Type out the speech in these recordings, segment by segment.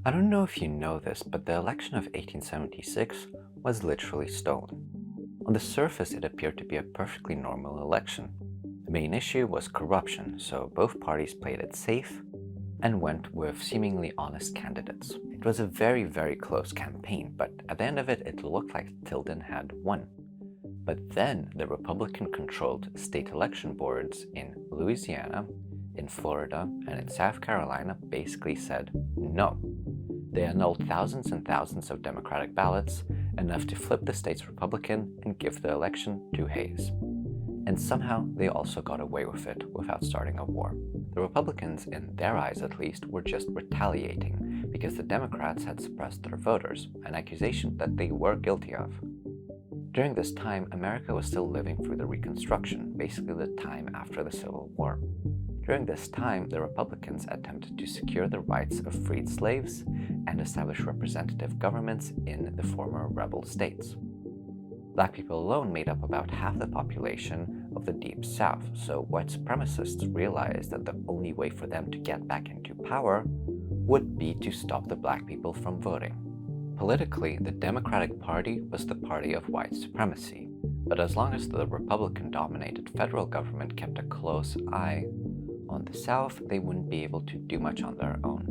I don't know if you know this, but the election of 1876 was literally stolen. On the surface, it appeared to be a perfectly normal election. The main issue was corruption, so both parties played it safe and went with seemingly honest candidates. It was a very, very close campaign, but at the end of it, it looked like Tilden had won. But then the Republican-controlled state election boards in Louisiana, in Florida, and in South Carolina basically said no. They annulled thousands and thousands of Democratic ballots, enough to flip the states Republican and give the election to Hayes. And somehow they also got away with it without starting a war. The Republicans, in their eyes at least, were just retaliating because the Democrats had suppressed their voters, an accusation that they were guilty of. During this time, America was still living through the Reconstruction, basically the time after the Civil War. During this time, the Republicans attempted to secure the rights of freed slaves and establish representative governments in the former rebel states. Black people alone made up about half the population of the Deep South, so white supremacists realized that the only way for them to get back into power would be to stop the black people from voting. Politically, the Democratic Party was the party of white supremacy, but as long as the Republican-dominated federal government kept a close eye on the South, they wouldn't be able to do much on their own.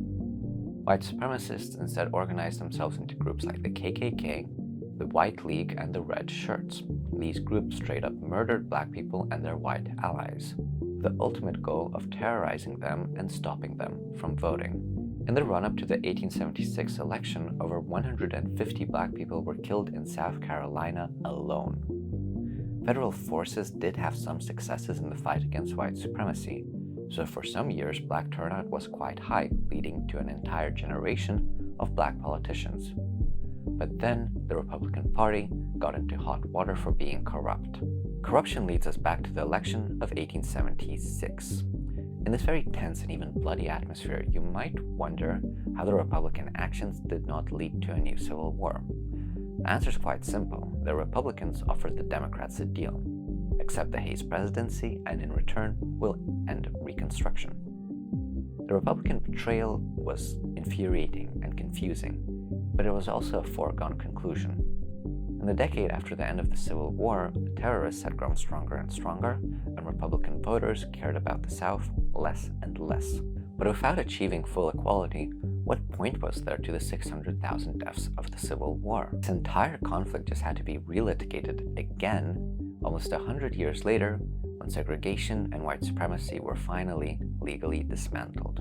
White supremacists instead organized themselves into groups like the KKK, the White League, and the Red Shirts. These groups straight up murdered black people and their white allies, the ultimate goal of terrorizing them and stopping them from voting. In the run-up to the 1876 election, over 150 black people were killed in South Carolina alone. Federal forces did have some successes in the fight against white supremacy, so for some years black turnout was quite high, leading to an entire generation of black politicians. But then the Republican Party got into hot water for being corrupt. Corruption leads us back to the election of 1876. In this very tense and even bloody atmosphere, you might wonder how the Republican actions did not lead to a new civil war. The answer is quite simple. The Republicans offered the Democrats a deal: accept the Hayes presidency, and in return, we'll end Reconstruction. The Republican betrayal was infuriating and confusing, but it was also a foregone conclusion. In the decade after the end of the Civil War, the terrorists had grown stronger and stronger, and Republican voters cared about the South less and less. But without achieving full equality, what point was there to the 600,000 deaths of the Civil War? This entire conflict just had to be relitigated again almost 100 years later, when segregation and white supremacy were finally legally dismantled.